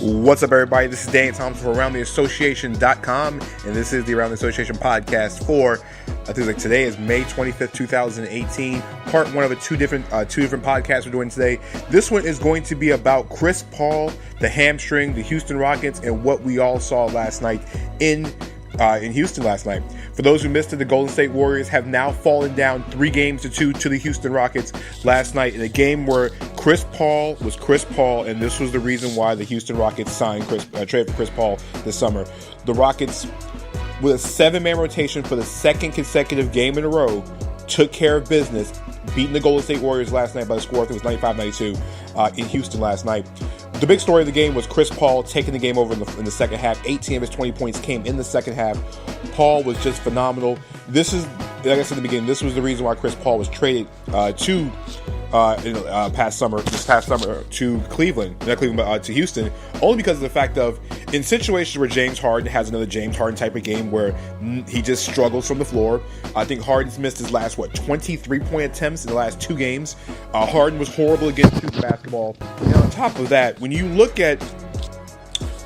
What's up, everybody? This is Dan Thompson for AroundTheAssociation.com, and this is the Around the Association podcast for, I think today is May 25th, 2018, part one of two different podcasts we're doing today. This one is going to be about Chris Paul, the hamstring, the Houston Rockets, and what we all saw last night in Houston last night. For those who missed it, the Golden State Warriors have now fallen down 3-2 to the Houston Rockets last night in a game where Chris Paul was Chris Paul, and this was the reason why the Houston Rockets traded for Chris Paul this summer. The Rockets, with a 7-man rotation for the second consecutive game in a row, took care of business, beating the Golden State Warriors last night by the score, I think it was 95-92 in Houston last night. The big story of the game was Chris Paul taking the game over in the second half. 18 of his 20 points came in the second half. Paul was just phenomenal. This is, like I said at the beginning, this was the reason why Chris Paul was traded this past summer to to Houston, only because of the fact of, in situations where James Harden has another James Harden type of game where he just struggles from the floor. I think Harden's missed his last 23-point attempts in the last 2 games. Harden was horrible against shooting basketball. And on top of that, when you look at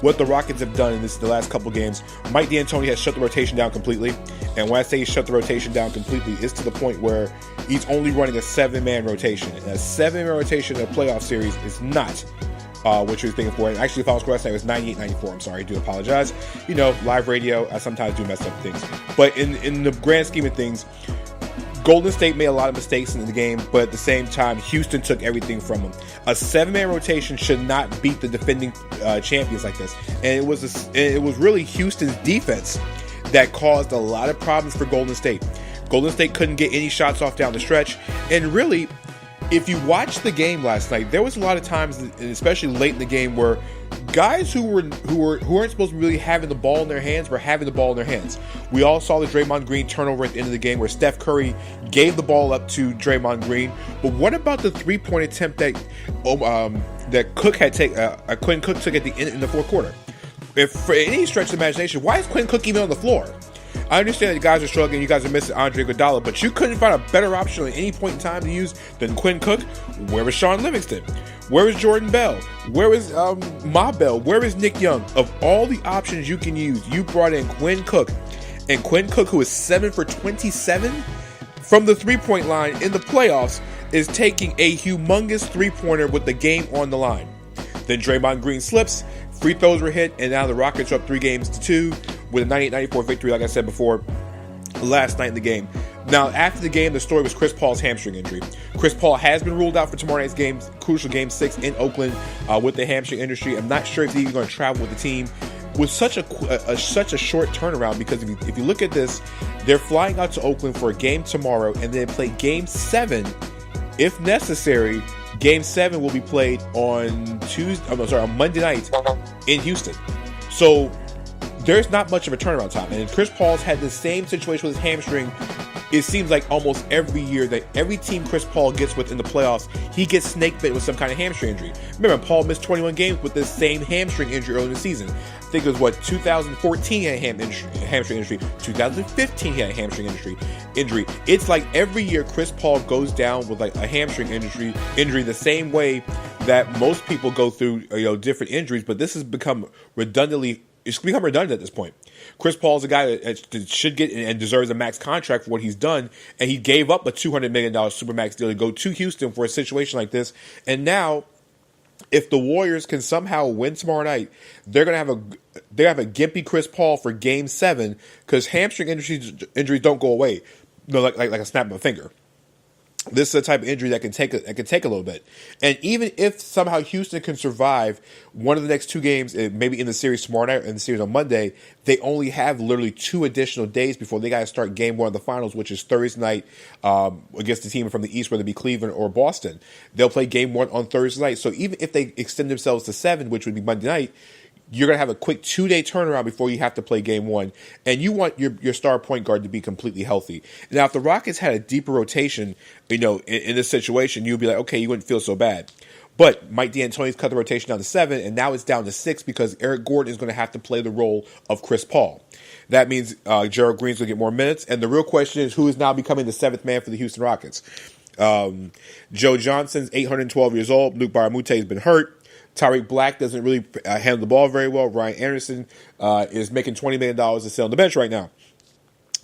what the Rockets have done in the last couple games, Mike D'Antoni has shut the rotation down completely. And when I say he shut the rotation down completely, it's to the point where he's only running a 7-man rotation. And a 7-man rotation in a playoff series is not what you're thinking for. And actually, the final score last night was 98-94. I'm sorry, I do apologize. Live radio, I sometimes do mess up things. But in the grand scheme of things, Golden State made a lot of mistakes in the game, but at the same time, Houston took everything from them. A 7-man rotation should not beat the defending champions like this. And it was really Houston's defense that caused a lot of problems for Golden State. Golden State couldn't get any shots off down the stretch. And really, if you watched the game last night, there was a lot of times, and especially late in the game, where guys who weren't supposed to be really having the ball in their hands were having the ball in their hands. We all saw the Draymond Green turnover at the end of the game where Steph Curry gave the ball up to Draymond Green. But what about the 3-point attempt that Quinn Cook took at the end in the fourth quarter? If for any stretch of imagination, why is Quinn Cook even on the floor? I understand that you guys are struggling, you guys are missing Andre Iguodala, but you couldn't find a better option at any point in time to use than Quinn Cook. Where was Sean Livingston? Where is Jordan Bell? Where is Ma Bell? Where is Nick Young? Of all the options you can use, you brought in Quinn Cook. And Quinn Cook, who is 7 for 27 from the 3-point line in the playoffs, is taking a humongous 3-pointer with the game on the line. Then Draymond Green slips, free throws were hit, and now the Rockets are up 3-2 with a 98-94 victory, like I said before, last night in the game. Now, after the game, the story was Chris Paul's hamstring injury. Chris Paul has been ruled out for tomorrow night's game, crucial Game 6 in Oakland with the hamstring injury. I'm not sure if he's even going to travel with the team with such a short turnaround, because if you look at this, they're flying out to Oakland for a game tomorrow, and then play Game 7 if necessary. Game 7 will be played on Monday night in Houston. So there's not much of a turnaround time. And Chris Paul's had the same situation with his hamstring. It seems like almost every year that every team Chris Paul gets with in the playoffs, he gets snake bit with some kind of hamstring injury. Remember, Paul missed 21 games with this same hamstring injury early in the season. I think it was 2014 he had a hamstring injury. 2015 he had a hamstring injury. It's like every year Chris Paul goes down with like a hamstring injury the same way that most people go through different injuries, but this has become redundant at this point. Chris Paul is a guy that should get and deserves a max contract for what he's done, and he gave up a $200 million supermax deal to go to Houston for a situation like this. And now, if the Warriors can somehow win tomorrow night, they're gonna have a gimpy Chris Paul for Game 7, because hamstring injuries don't go away, like a snap of a finger. This is a type of injury that can take a little bit. And even if somehow Houston can survive one of the next 2 games, maybe in the series tomorrow night or in the series on Monday, they only have literally 2 additional days before they got to start Game 1 of the finals, which is Thursday night against the team from the East, whether it be Cleveland or Boston. They'll play Game 1 on Thursday night. So even if they extend themselves to 7, which would be Monday night, you're going to have a quick 2-day turnaround before you have to play Game 1. And you want your star point guard to be completely healthy. Now, if the Rockets had a deeper rotation, in this situation, you'd be like, okay, you wouldn't feel so bad. But Mike D'Antoni's cut the rotation down to 7, and now it's down to 6 because Eric Gordon is going to have to play the role of Chris Paul. That means Gerald Green's going to get more minutes. And the real question is, who is now becoming the 7th man for the Houston Rockets? Joe Johnson's 812 years old. Luke Baramute has been hurt. Tyreek Black doesn't really handle the ball very well. Ryan Anderson is making $20 million to sit on the bench right now.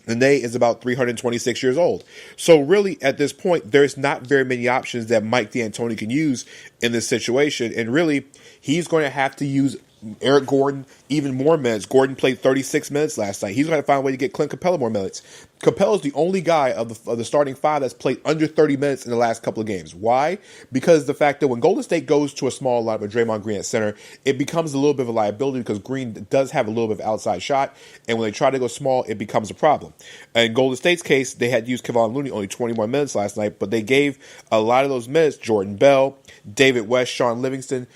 Nene is about 326 years old. So really, at this point, there's not very many options that Mike D'Antoni can use in this situation. And really, he's going to have to use Eric Gordon even more minutes. Gordon played 36 minutes last night. He's going to find a way to get Clint Capella more minutes. Capella is the only guy of the starting five that's played under 30 minutes in the last couple of games. Why? Because the fact that when Golden State goes to a small lineup with Draymond Green at center, it becomes a little bit of a liability because Green does have a little bit of outside shot, and when they try to go small, it becomes a problem. In Golden State's case, they had used Kevon Looney only 21 minutes last night, but they gave a lot of those minutes Jordan Bell, David West, Sean Livingston.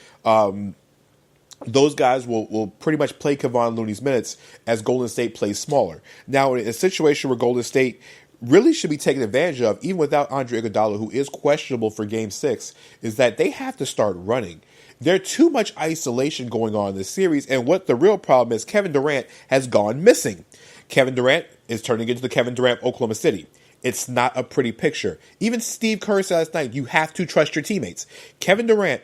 Those guys will pretty much play Kevon Looney's minutes as Golden State plays smaller. Now, in a situation where Golden State really should be taken advantage of, even without Andre Iguodala, who is questionable for Game 6, is that they have to start running. There's too much isolation going on in this series, and what the real problem is, Kevin Durant has gone missing. Kevin Durant is turning into the Kevin Durant Oklahoma City. It's not a pretty picture. Even Steve Kerr said last night, you have to trust your teammates. Kevin Durant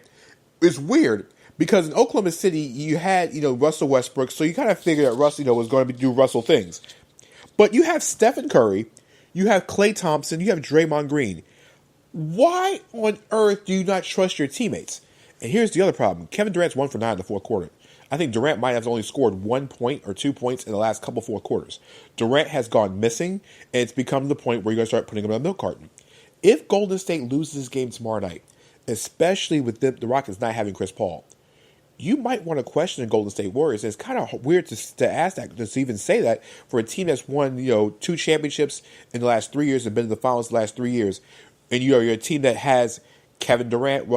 is weird. Because in Oklahoma City, you had, Russell Westbrook, so you kind of figured that Russell, was going to do Russell things. But you have Stephen Curry, you have Klay Thompson, you have Draymond Green. Why on earth do you not trust your teammates? And here's the other problem. Kevin Durant's 1 for 9 in the fourth quarter. I think Durant might have only scored 1 point or 2 points in the last couple fourth quarters. Durant has gone missing, and it's become the point where you're going to start putting him in a milk carton. If Golden State loses this game tomorrow night, especially with the Rockets not having Chris Paul, you might want to question the Golden State Warriors. It's kind of weird to ask that, to even say that for a team that's won, 2 championships in the last 3 years and been to the finals the last 3 years. And you're a team that has Kevin Durant,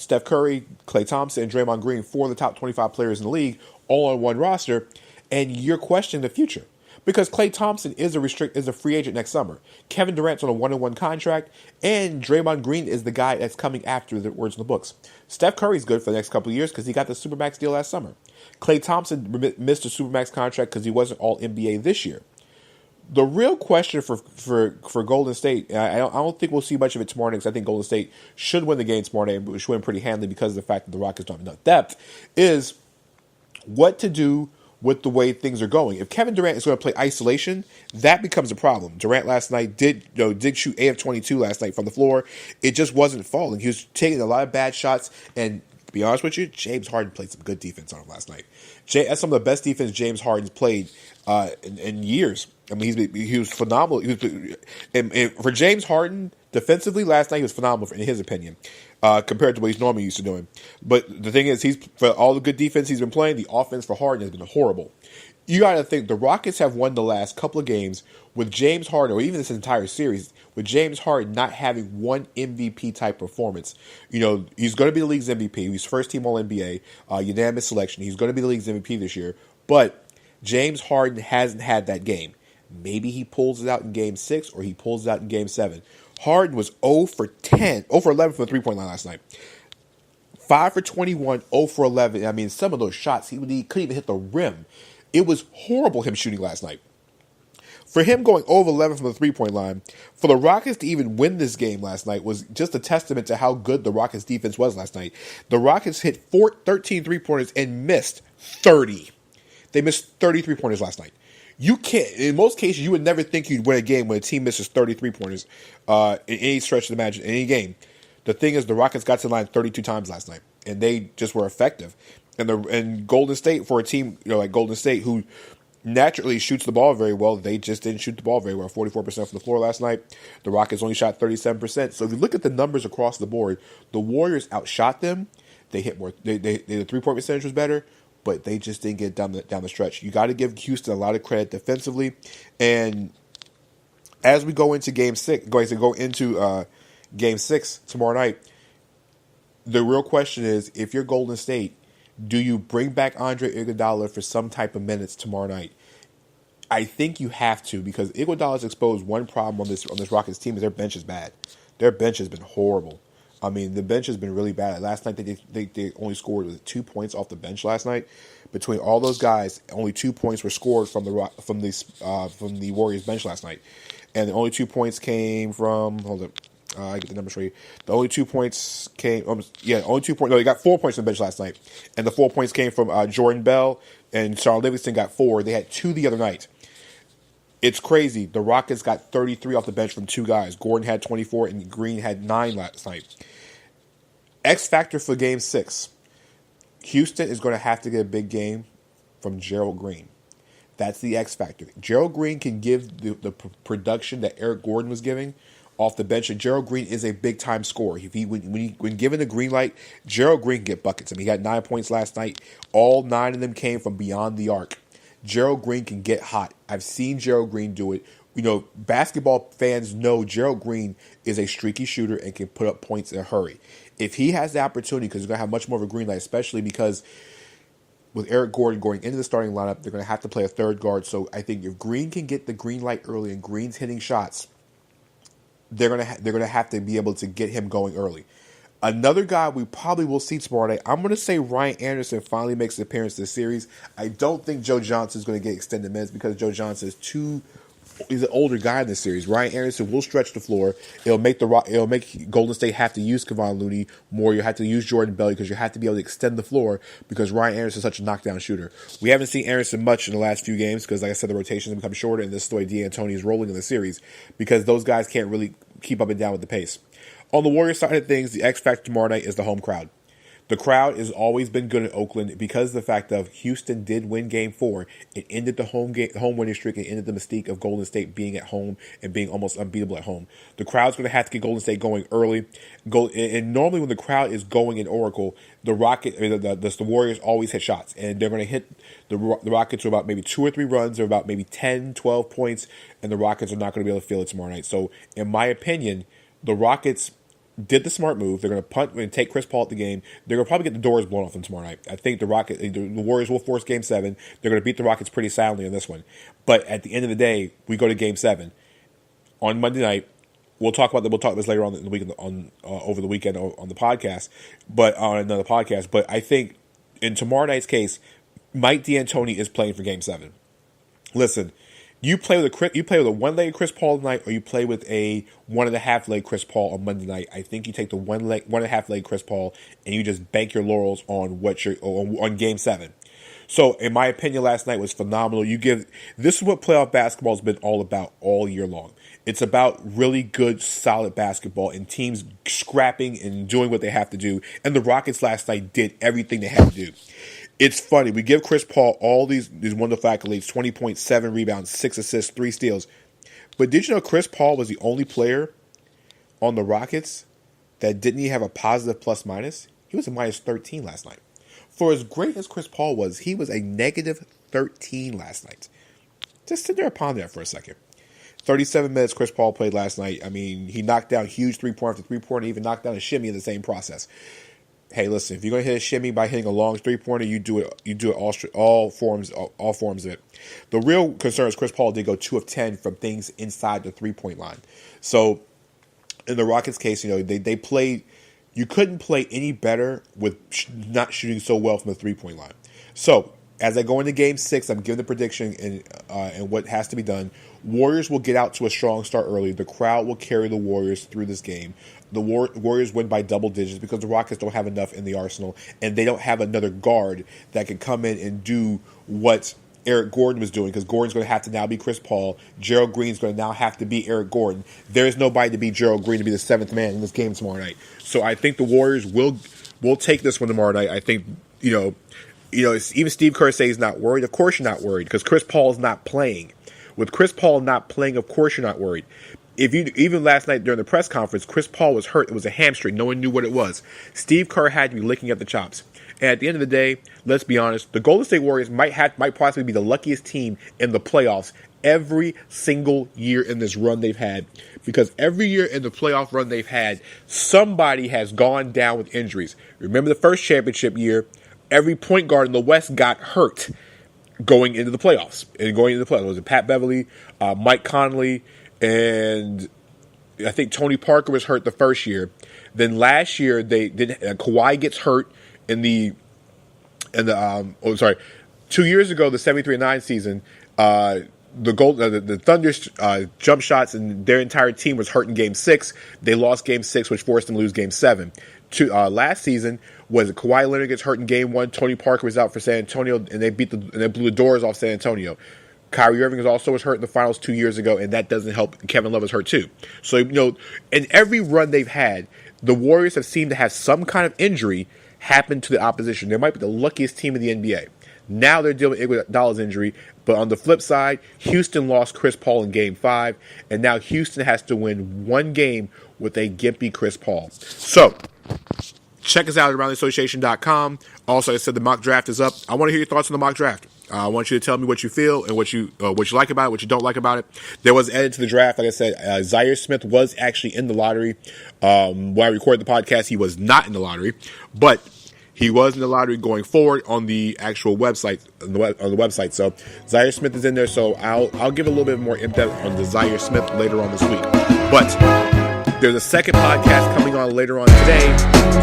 Steph Curry, Klay Thompson, and Draymond Green, 4 of the top 25 players in the league, all on one roster, and you're questioning the future. Because Klay Thompson is a free agent next summer. Kevin Durant's on a 1-on-1 contract, and Draymond Green is the guy that's coming after the words in the books. Steph Curry's good for the next couple of years because he got the Supermax deal last summer. Klay Thompson missed a Supermax contract because he wasn't all NBA this year. The real question for Golden State, I don't think we'll see much of it tomorrow night because I think Golden State should win the game tomorrow night, but should win pretty handily because of the fact that the Rockets don't have enough depth, is what to do with the way things are going. If Kevin Durant is going to play isolation, that becomes a problem. Durant last night did shoot 8 of 22 last night from the floor. It just wasn't falling. He was taking a lot of bad shots, and to be honest with you, James Harden played some good defense on him last night. That's some of the best defense James Harden's played in years. I mean, he was phenomenal. And for James Harden, defensively last night, he was phenomenal in his opinion. Compared to what he's normally used to doing. But the thing is, for all the good defense he's been playing, the offense for Harden has been horrible. You got to think, the Rockets have won the last couple of games with James Harden, or even this entire series, with James Harden not having one MVP-type performance. He's going to be the league's MVP. He's first team All-NBA, unanimous selection. He's going to be the league's MVP this year. But James Harden hasn't had that game. Maybe he pulls it out in Game 6, or he pulls it out in Game 7. Harden was 0 for 11 from the three-point line last night. 5 for 21, 0 for 11. I mean, some of those shots, he couldn't even hit the rim. It was horrible, him shooting last night. For him going 0 of 11 from the three-point line, for the Rockets to even win this game last night was just a testament to how good the Rockets' defense was last night. The Rockets hit 13 three-pointers and missed 30. They missed 30 three-pointers last night. You can't. In most cases, you would never think you'd win a game when a team misses 30 three-pointers in any stretch of the match, in any game. The thing is, the Rockets got to the line 32 times last night, and they just were effective. And Golden State, for a team like Golden State, who naturally shoots the ball very well, they just didn't shoot the ball very well. 44% from the floor last night. The Rockets only shot 37%. So if you look at the numbers across the board, the Warriors outshot them. They hit more. The three-point percentage was better, but they just didn't get down the stretch. You got to give Houston a lot of credit defensively. And as we go into Game 6, Game 6 tomorrow night, the real question is, if you're Golden State, do you bring back Andre Iguodala for some type of minutes tomorrow night? I think you have to, because Iguodala's exposed one problem on this Rockets team is their bench is bad. Their bench has been horrible. I mean, the bench has been really bad. Last night they only scored 2 points off the bench last night. Between all those guys, only 2 points were scored from the Warriors bench last night, and the only 2 points came from I get the numbers for you. The only 2 points came. Only 2 points. No, they got 4 points on the bench last night, and the 4 points came from Jordan Bell and Sean Livingston got 4. They had 2 the other night. It's crazy. The Rockets got 33 off the bench from 2 guys. Gordon had 24 and Green had 9 last night. X factor for Game 6. Houston is going to have to get a big game from Gerald Green. That's the X factor. Gerald Green can give the production that Eric Gordon was giving off the bench, and Gerald Green is a big time scorer. When given the green light, Gerald Green can get buckets. I mean, he got 9 points last night. All 9 of them came from beyond the arc. Gerald Green can get hot. I've seen Gerald Green do it. You know, basketball fans know Gerald Green is a streaky shooter and can put up points in a hurry. If he has the opportunity, because he's going to have much more of a green light, especially because with Eric Gordon going into the starting lineup, they're going to have to play a third guard. So I think if Green can get the green light early and Green's hitting shots, they're going to have to be able to get him going early. Another guy we probably will see tomorrow night, I'm going to say Ryan Anderson finally makes an appearance this series. I don't think Joe Johnson is going to get extended minutes because Joe Johnson is he's an older guy in this series. Ryan Anderson will stretch the floor. It'll make Golden State have to use Kevon Looney more. You have to use Jordan Bell because you have to be able to extend the floor because Ryan Anderson is such a knockdown shooter. We haven't seen Anderson much in the last few games because, like I said, the rotations have become shorter, and this is the way D'Antoni is rolling in the series because those guys can't really keep up and down with the pace. On the Warriors side of things, the X factor tomorrow night is the home crowd. The crowd has always been good in Oakland because of the fact that Houston did win Game 4. It ended the home winning streak and ended the mystique of Golden State being at home and being almost unbeatable at home. The crowd's going to have to get Golden State going early. And normally when the crowd is going in Oracle, the Warriors always hit shots. And they're going to hit the Rockets with about maybe 2 or 3 runs or about maybe 10, 12 points. And the Rockets are not going to be able to feel it tomorrow night. So in my opinion, the Rockets did the smart move. They're going to punt and take Chris Paul at the game. They're going to probably get the doors blown off them tomorrow night. I think the Warriors will force Game 7. They're going to beat the Rockets pretty soundly in this one. But at the end of the day, we go to Game 7 on Monday night. We'll talk about this later on in the week over the weekend on the podcast, but on another podcast. But I think in tomorrow night's case, Mike D'Antoni is playing for Game 7. Listen. You play with a one-legged Chris Paul tonight, or you play with a 1.5-leg Chris Paul on Monday night. I think you take the 1.5-leg Chris Paul, and you just bank your laurels on on Game 7. So, in my opinion, last night was phenomenal. This is what playoff basketball has been all about all year long. It's about really good, solid basketball and teams scrapping and doing what they have to do. And the Rockets last night did everything they had to do. It's funny. We give Chris Paul all these wonderful accolades, 20 points, 7 rebounds, 6 assists, 3 steals. But did you know Chris Paul was the only player on the Rockets that didn't even have a positive plus-minus? He was a minus 13 last night. For as great as Chris Paul was, he was a negative 13 last night. Just sit there and ponder that for a second. 37 minutes Chris Paul played last night. I mean, he knocked down huge three-pointer after three-pointer, even knocked down a shimmy in the same process. Hey, listen, if you're going to hit a shimmy by hitting a long three-pointer, you do it all forms of it. The real concern is Chris Paul did go 2 of 10 from things inside the three-point line. So, in the Rockets' case, they played. You couldn't play any better with not shooting so well from the three-point line. So, as I go into Game 6, I'm giving the prediction and what has to be done. Warriors will get out to a strong start early. The crowd will carry the Warriors through this game. The Warriors win by double digits because the Rockets don't have enough in the arsenal, and they don't have another guard that can come in and do what Eric Gordon was doing, because Gordon's going to have to now be Chris Paul. Gerald Green's going to now have to be Eric Gordon. There is nobody to be Gerald Green to be the 7th man in this game tomorrow night. So I think the Warriors will take this one tomorrow night. I think, even Steve Kerr says he's not worried. Of course you're not worried, because Chris Paul is not playing. With Chris Paul not playing, of course you're not worried. Even last night during the press conference, Chris Paul was hurt. It was a hamstring. No one knew what it was. Steve Kerr had to be licking at the chops. And at the end of the day, let's be honest, the Golden State Warriors might possibly be the luckiest team in the playoffs every single year in this run they've had. Because every year in the playoff run they've had, somebody has gone down with injuries. Remember the first championship year, every point guard in the West got hurt going into the playoffs. It was Pat Beverly, Mike Conley, and I think Tony Parker was hurt the first year. Then last year Kawhi gets hurt in the 2 years ago, the 73-9 season. the Thunder's jump shots and their entire team was hurt in Game 6. They lost Game 6, which forced them to lose Game 7. Last season was Kawhi Leonard gets hurt in Game 1. Tony Parker was out for San Antonio, and they blew the doors off San Antonio. Kyrie Irving was hurt in the finals 2 years ago, and that doesn't help. Kevin Love is hurt too. So, in every run they've had, the Warriors have seemed to have some kind of injury happen to the opposition. They might be the luckiest team in the NBA. Now they're dealing with Iguodala's injury, but on the flip side, Houston lost Chris Paul in Game 5, and now Houston has to win one game with a gimpy Chris Paul. So, check us out at RoundTheAssociation.com. Also, I said the mock draft is up. I want to hear your thoughts on the mock draft. I want you to tell me what you feel and what you like about it, what you don't like about it. There was added to the draft, like I said, Zaire Smith was actually in the lottery. When I recorded the podcast, he was not in the lottery, but he was in the lottery going forward on the actual website. On the website, so Zaire Smith is in there. So I'll give a little bit more in depth on the Zaire Smith later on this week. But there's a second podcast coming on later on today,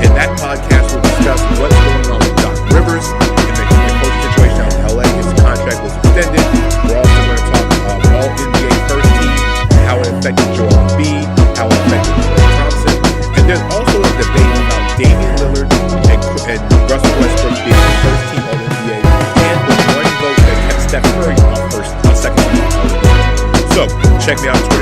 and that podcast will discuss what's going on with Doc Rivers and the coach situation out in LA. His contract was extended. We're also going to talk all NBA first team, how it affected Joel Embiid, how it affected Klay Thompson, and there's also a debate about Damian Lillard and Russell Westbrook being the first team All NBA and the one vote that kept Steph Curry on second team All NBA. So check me out on Twitter.